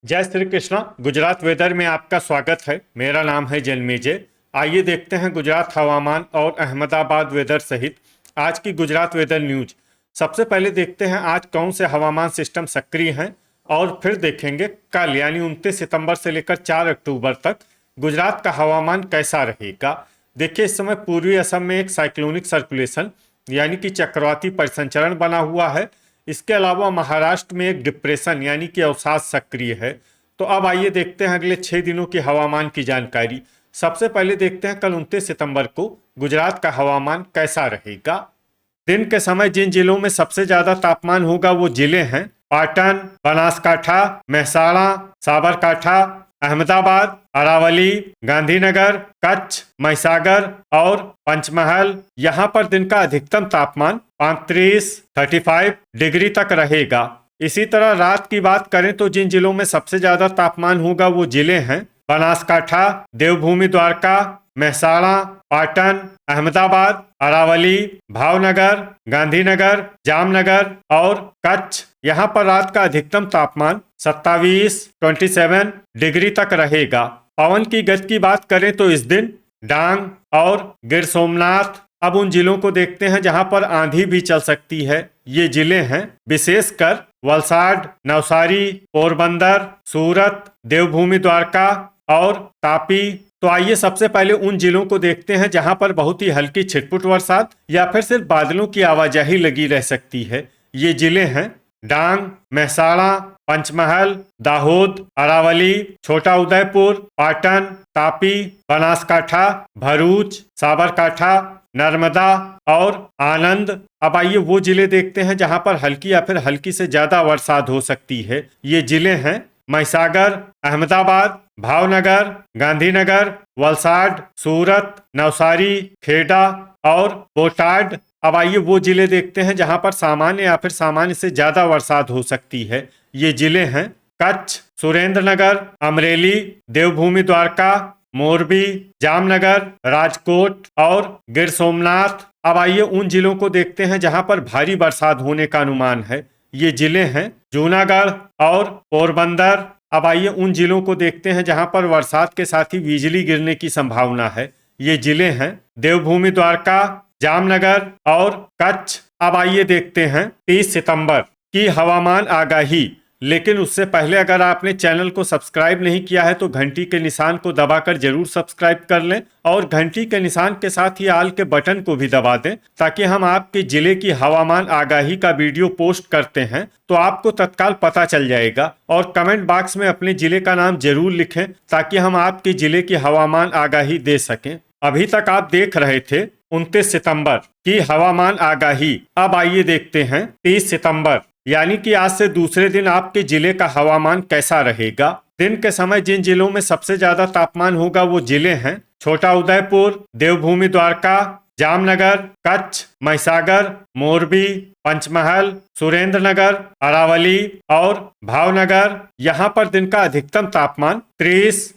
जय श्री कृष्णा। गुजरात वेदर में आपका स्वागत है। मेरा नाम है जन्मेजय। आइए देखते हैं गुजरात हवामान और अहमदाबाद वेदर सहित आज की गुजरात वेदर न्यूज। सबसे पहले देखते हैं आज कौन से हवामान सिस्टम सक्रिय हैं और फिर देखेंगे कल यानी 29 सितंबर से लेकर 4 अक्टूबर तक गुजरात का हवामान कैसा रहेगा। देखिए, इस समय पूर्वी असम में एक साइक्लोनिक सर्कुलेशन यानी कि चक्रवाती परिसंचरण बना हुआ है। इसके अलावा महाराष्ट्र में एक डिप्रेशन यानी कि अवसाद सक्रिय है। तो अब आइए देखते हैं अगले 6 दिनों की हवामान की जानकारी। सबसे पहले देखते हैं कल 29 सितंबर को गुजरात का हवामान कैसा रहेगा। दिन के समय जिन जिलों में सबसे ज्यादा तापमान होगा वो जिले हैं पाटन, बनासकाठा, महसाणा, साबरकाठा, अहमदाबाद, अरावली, गांधीनगर, कच्छ, महिसागर और पंचमहल। यहाँ पर दिन का अधिकतम तापमान 35 डिग्री तक रहेगा। इसी तरह रात की बात करें तो जिन जिलों में सबसे ज्यादा तापमान होगा वो जिले हैं बनासकाठा, देवभूमि द्वारका, महसाणा, पाटन, अहमदाबाद, अरावली, भावनगर, गांधीनगर, जामनगर और कच्छ। यहाँ पर रात का अधिकतम तापमान 27 डिग्री तक रहेगा। पवन की गति की बात करें तो इस दिन डांग और गिर सोमनाथ। अब उन जिलों को देखते हैं जहां पर आंधी भी चल सकती है। ये जिले हैं विशेषकर वलसाड, नवसारी, पोरबंदर, सूरत, देवभूमि द्वारका और तापी। तो आइए सबसे पहले उन जिलों को देखते हैं जहां पर बहुत ही हल्की छिटपुट बरसात या फिर सिर्फ बादलों की आवाजाही लगी रह सकती है। ये जिले हैं डांग, महसाणा, पंचमहल, दाहोद, अरावली, छोटा उदयपुर, पाटन, तापी, बनासकाठा, भरूच, साबरकाठा, नर्मदा और आनंद। अब आइए वो जिले देखते हैं जहां पर हल्की या फिर हल्की से ज्यादा बरसात हो सकती है। ये जिले हैं महिसागर, अहमदाबाद, भावनगर, गांधीनगर, वलसाड, सूरत, नवसारी, खेड़ा और बोटाड। अब आइए वो जिले देखते हैं जहां पर सामान्य या फिर सामान्य से ज्यादा बरसात हो सकती है। ये जिले हैं कच्छ, सुरेंद्रनगर, अमरेली, देवभूमि द्वारका, मोरबी, जामनगर, राजकोट और गिर सोमनाथ। अब आइए उन जिलों को देखते हैं जहां पर भारी बरसात होने का अनुमान है। ये जिले हैं जूनागढ़ और पोरबंदर। अब आइए उन जिलों को देखते हैं जहां पर बरसात के साथ ही बिजली गिरने की संभावना है। ये जिले हैं देवभूमि द्वारका, जामनगर और कच्छ। अब आइए देखते हैं 30 सितंबर की हवामान आगाही। लेकिन उससे पहले अगर आपने चैनल को सब्सक्राइब नहीं किया है तो घंटी के निशान को दबाकर जरूर सब्सक्राइब कर लें और घंटी के निशान के साथ ही आल के बटन को भी दबा दें ताकि हम आपके जिले की हवामान आगाही का वीडियो पोस्ट करते हैं तो आपको तत्काल पता चल जाएगा। और कमेंट बॉक्स में अपने जिले का नाम जरूर लिखें ताकि हम आपके जिले की हवामान आगाही दे सकें। अभी तक आप देख रहे थे 29 सितंबर की हवामान आगाही। अब आइए देखते हैं 30 सितंबर यानी कि आज से दूसरे दिन आपके जिले का हवामान कैसा रहेगा। दिन के समय जिन जिलों में सबसे ज्यादा तापमान होगा वो जिले हैं छोटा उदयपुर, देवभूमि द्वारका, जामनगर, कच्छ, महिसागर, मोरबी, पंचमहल, सुरेंद्रनगर, अरावली और भावनगर। यहाँ पर दिन का अधिकतम तापमान 30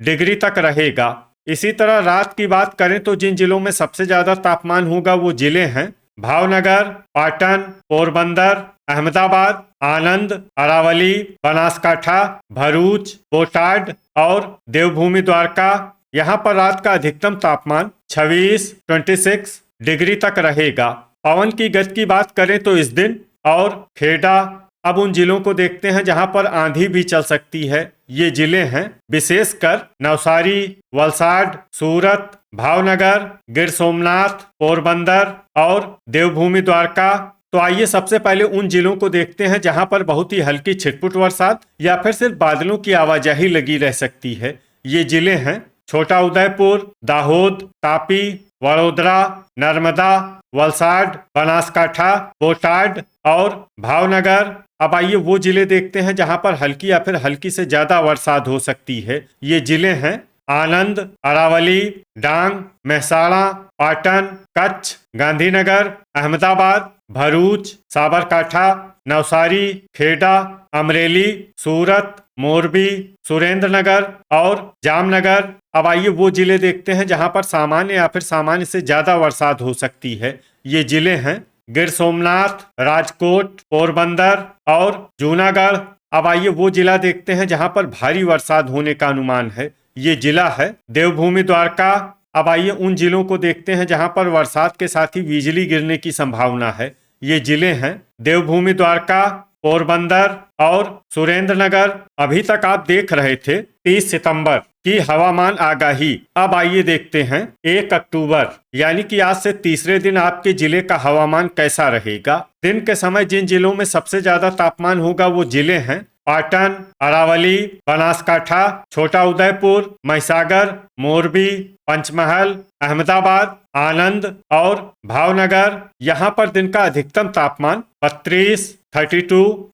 डिग्री तक रहेगा। इसी तरह रात की बात करें तो जिन जिलों में सबसे ज्यादा तापमान होगा वो जिले हैं भावनगर, पाटन, पोरबंदर, अहमदाबाद, आनंद, अरावली, बनासकाठा, भरूच, बोटाड और देवभूमि द्वारका। यहाँ पर रात का अधिकतम तापमान 26 डिग्री तक रहेगा। पवन की गति की बात करें तो इस दिन और खेड़ा। अब उन जिलों को देखते हैं जहां पर आंधी भी चल सकती है। ये जिले हैं विशेषकर नवसारी, वलसाड, सूरत, भावनगर, गिर सोमनाथ, पोरबंदर और देवभूमि द्वारका। तो आइए सबसे पहले उन जिलों को देखते हैं जहां पर बहुत ही हल्की छिटपुट बरसात या फिर सिर्फ बादलों की आवाजाही लगी रह सकती है। ये जिले हैं छोटा उदयपुर, दाहोद, तापी, वडोदरा, नर्मदा, वलसाड, बनासकाठा, बोटाड और भावनगर। अब आइए वो जिले देखते हैं जहां पर हल्की या फिर हल्की से ज्यादा बरसात हो सकती है। ये जिले हैं आनंद, अरावली, डांग, महसाणा, पाटन, कच्छ, गांधीनगर, अहमदाबाद, भरूच, साबरकाठा, नवसारी, खेड़ा, अमरेली, सूरत, मोरबी, सुरेंद्रनगर और जामनगर। अब आइए वो जिले देखते हैं जहां पर सामान्य या फिर सामान्य से ज्यादा बरसात हो सकती है। ये जिले हैं गिर सोमनाथ, राजकोट, पोरबंदर और जूनागढ़। अब आइए वो जिला देखते हैं जहां पर भारी बरसात होने का अनुमान है। ये जिला है देवभूमि द्वारका। अब आइए उन जिलों को देखते हैं जहां पर बरसात के साथ ही बिजली गिरने की संभावना है। ये जिले हैं देवभूमि द्वारका, पोरबंदर और सुरेंद्र नगर। अभी तक आप देख रहे थे 30 सितंबर की हवामान आगाही। अब आइए देखते हैं 1 अक्टूबर यानी कि आज से तीसरे दिन आपके जिले का हवामान कैसा रहेगा। दिन के समय जिन जिलों में सबसे ज्यादा तापमान होगा वो जिले हैं पाटन, अरावली, बनासकाठा, छोटा उदयपुर, महिसागर, मोरबी, पंचमहल, अहमदाबाद, आनंद और भावनगर। यहाँ पर दिन का अधिकतम तापमान 32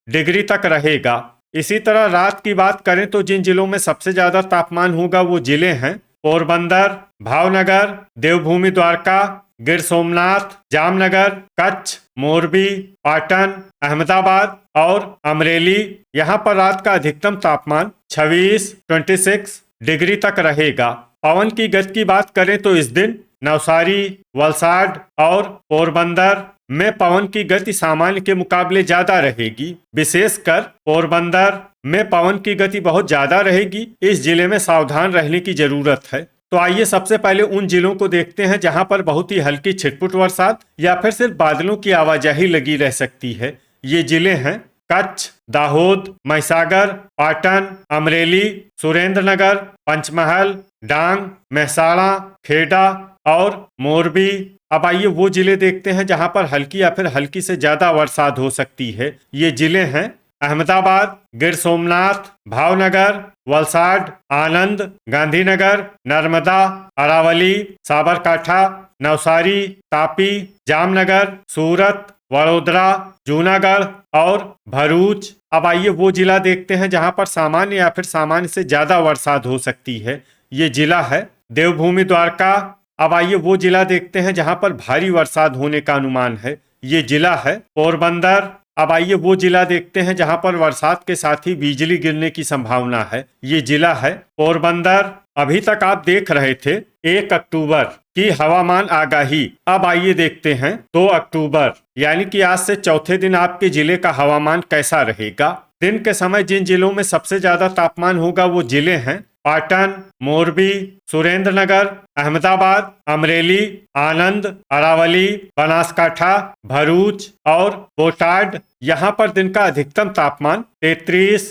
डिग्री तक रहेगा। इसी तरह रात की बात करें तो जिन जिलों में सबसे ज्यादा तापमान होगा वो जिले हैं पोरबंदर, भावनगर, देवभूमि द्वारका, गिर सोमनाथ, जामनगर, कच्छ, मोरबी, पाटन, अहमदाबाद और अमरेली। यहाँ पर रात का अधिकतम तापमान 26 डिग्री तक रहेगा। पवन की गति की बात करें तो इस दिन नवसारी, वलसाड और पोरबंदर में पवन की गति सामान्य के मुकाबले ज्यादा रहेगी। विशेषकर पोरबंदर में पवन की गति बहुत ज्यादा रहेगी। इस जिले में सावधान रहने की जरूरत है। तो आइए सबसे पहले उन जिलों को देखते हैं जहां पर बहुत ही हल्की छिटपुट बरसात या फिर सिर्फ बादलों की आवाजाही लगी रह सकती है। ये जिले हैं कच्छ, दाहोद, महिसागर, पाटन, अमरेली, सुरेंद्रनगर, पंचमहल, डांग, मेहसाणा, खेड़ा और मोरबी। अब आइए वो जिले देखते हैं जहां पर हल्की या फिर हल्की से ज्यादा बरसात हो सकती है। ये जिले हैं अहमदाबाद, गिर सोमनाथ, भावनगर, वलसाड, आनंद, गांधीनगर, नर्मदा, अरावली, साबरकाठा, नवसारी, तापी, जामनगर, सूरत, वडोदरा, जूनागढ़ और भरूच। अब आइए वो जिला देखते हैं जहां पर सामान्य या फिर सामान्य से ज्यादा बरसात हो सकती है। ये जिला है देवभूमि द्वारका। अब आइए वो जिला देखते हैं जहां पर भारी बरसात होने का अनुमान है। ये जिला है पोरबंदर। अब आइए वो जिला देखते हैं जहां पर बरसात के साथ ही बिजली गिरने की संभावना है। ये जिला है पोरबंदर। अभी तक आप देख रहे थे 1 अक्टूबर की हवामान आगाही। अब आइए देखते हैं 2 अक्टूबर यानी कि आज से चौथे दिन आपके जिले का हवामान कैसा रहेगा। दिन के समय जिन जिलों में सबसे ज्यादा तापमान होगा वो जिले हैं पाटन, मोरबी, सुरेंद्रनगर, अहमदाबाद, अमरेली, आनंद, अरावली, बनासकाठा, भरूच और बोटाड। यहाँ पर दिन का अधिकतम तापमान 33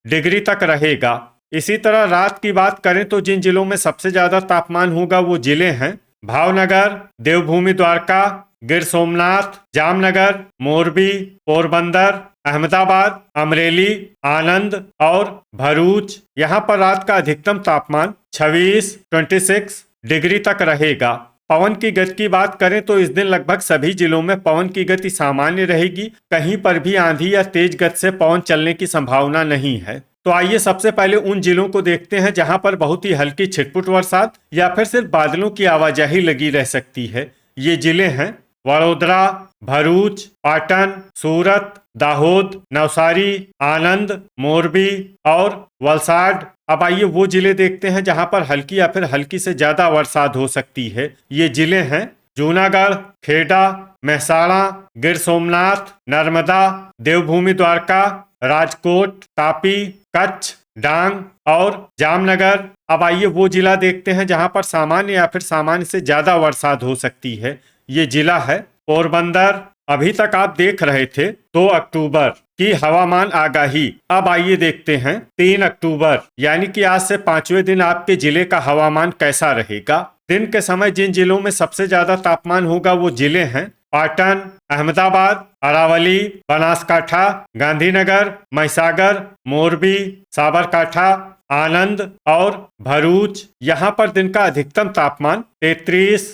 डिग्री तक रहेगा। इसी तरह रात की बात करें तो जिन जिलों में सबसे ज्यादा तापमान होगा वो जिले हैं भावनगर, देवभूमि द्वारका, गिर सोमनाथ, जामनगर, मोरबी, पोरबंदर, अहमदाबाद, अमरेली, आनंद और भरूच। यहाँ पर रात का अधिकतम तापमान 26 डिग्री तक रहेगा। पवन की गति की बात करें तो इस दिन लगभग सभी जिलों में पवन की गति सामान्य रहेगी। कहीं पर भी आंधी या तेज गति से पवन चलने की संभावना नहीं है। तो आइए सबसे पहले उन जिलों को देखते हैं जहां पर बहुत ही हल्की छिटपुट बरसात या फिर सिर्फ बादलों की आवाजाही लगी रह सकती है। ये जिले हैं वडोदरा, भरूच, पाटन, सूरत, दाहोद, नवसारी, आनंद, मोरबी और वलसाड। अब आइए वो जिले देखते हैं जहां पर हल्की या फिर हल्की से ज्यादा बरसात हो सकती है। ये जिले हैं जूनागढ़, खेड़ा, मेहसाणा, गिर सोमनाथ, नर्मदा, देवभूमि द्वारका, राजकोट, तापी, कच्छ, डांग और जामनगर। अब आइए वो जिला देखते हैं जहां पर सामान्य या फिर सामान्य से ज्यादा बरसात हो सकती है। ये जिला है पोरबंदर। अभी तक आप देख रहे थे 2 अक्टूबर की हवामान आगाही। अब आइए देखते हैं 3 अक्टूबर यानी कि आज से 5वें दिन आपके जिले का हवामान कैसा रहेगा। दिन के समय जिन जिलों में सबसे ज्यादा तापमान होगा वो जिले हैं पाटन, अहमदाबाद, अरावली, बनासकाठा, गांधीनगर, महिसागर, मोरबी, साबरकाठा, आनंद और भरूच। यहाँ पर दिन का अधिकतम तापमान 33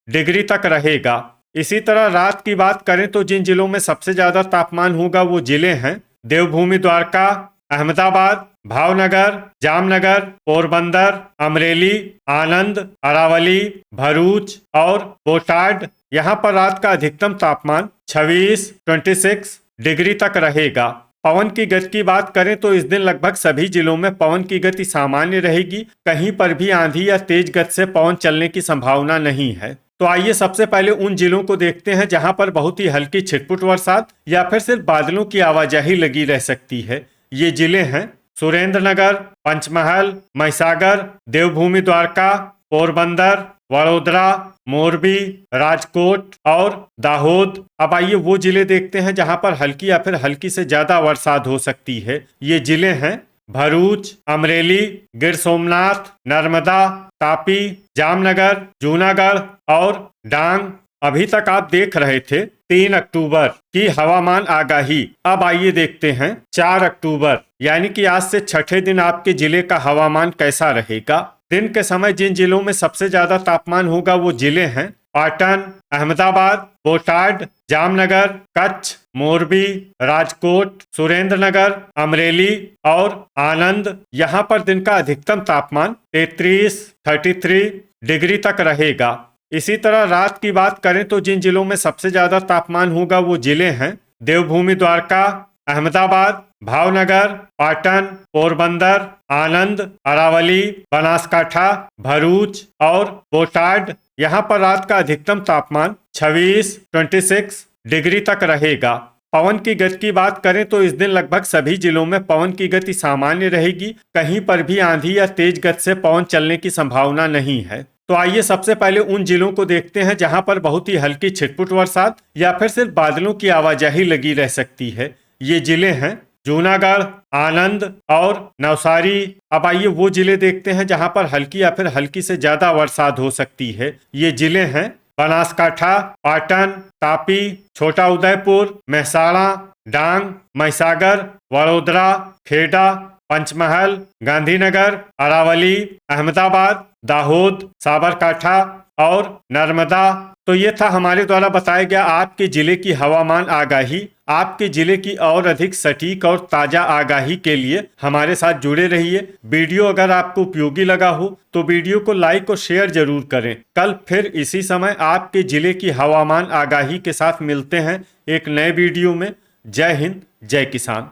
डिग्री तक रहेगा। इसी तरह रात की बात करें तो जिन जिलों में सबसे ज्यादा तापमान होगा वो जिले हैं देवभूमि द्वारका, अहमदाबाद, भावनगर, जामनगर, पोरबंदर, अमरेली, आनंद, अरावली, भरूच और बोटाड। यहाँ पर रात का अधिकतम तापमान 26 डिग्री तक रहेगा। पवन की गति की बात करें तो इस दिन लगभग सभी जिलों में पवन की गति सामान्य रहेगी। कहीं पर भी आंधी या तेज गति से पवन चलने की संभावना नहीं है। तो आइए सबसे पहले उन जिलों को देखते हैं जहां पर बहुत ही हल्की छिटपुट बरसात या फिर सिर्फ बादलों की आवाजाही लगी रह सकती है। ये जिले हैं सुरेंद्रनगर, पंचमहल, महिसागर, देवभूमि द्वारका, पोरबंदर, वडोदरा, मोरबी, राजकोट और दाहोद। अब आइए वो जिले देखते हैं जहां पर हल्की या फिर हल्की से ज्यादा बरसात हो सकती है। ये जिले हैं भरूच, अमरेली, गिर सोमनाथ, नर्मदा, तापी, जामनगर, जूनागढ़ और डांग। अभी तक आप देख रहे थे 3 अक्टूबर की हवामान आगाही। अब आइए देखते हैं 4 अक्टूबर यानी कि आज से छठे दिन आपके जिले का हवामान कैसा रहेगा। दिन के समय जिन जिलों में सबसे ज्यादा तापमान होगा वो जिले हैं पाटन, अहमदाबाद, बोटाड, जामनगर, कच्छ, मोरबी, राजकोट, सुरेंद्रनगर, अमरेली और आनंद। यहाँ पर दिन का अधिकतम तापमान 33 डिग्री तक रहेगा। इसी तरह रात की बात करें तो जिन जिलों में सबसे ज्यादा तापमान होगा वो जिले हैं देवभूमि द्वारका, अहमदाबाद, भावनगर, पाटन, पोरबंदर, आनंद, अरावली, बनासकाठा, भरूच और बोटाड। यहाँ पर रात का अधिकतम तापमान 26 डिग्री तक रहेगा। पवन की गति की बात करें तो इस दिन लगभग सभी जिलों में पवन की गति सामान्य रहेगी। कहीं पर भी आंधी या तेज गति से पवन चलने की संभावना नहीं है। तो आइए सबसे पहले उन जिलों को देखते हैं जहां पर बहुत ही हल्की छिटपुट बरसात या फिर सिर्फ बादलों की आवाजाही लगी रह सकती है। ये जिले हैं जूनागढ़, आनंद और नवसारी। अब आइए वो जिले देखते हैं जहां पर हल्की या फिर हल्की से ज्यादा बरसात हो सकती है। ये जिले हैं बनासकाठा, पाटन, तापी, छोटा उदयपुर, मेहसाणा, डांग, महिसागर, वडोदरा, खेड़ा, पंचमहल, गांधीनगर, अरावली, अहमदाबाद, दाहोद, साबरकाठा और नर्मदा। तो ये था हमारे द्वारा बताया गया आपके जिले की हवामान आगाही। आपके जिले की और अधिक सटीक और ताजा आगाही के लिए हमारे साथ जुड़े रहिए। वीडियो अगर आपको उपयोगी लगा हो तो वीडियो को लाइक और शेयर जरूर करें। कल फिर इसी समय आपके जिले की हवामान आगाही के साथ मिलते हैं एक नए वीडियो में। जय हिंद, जय किसान।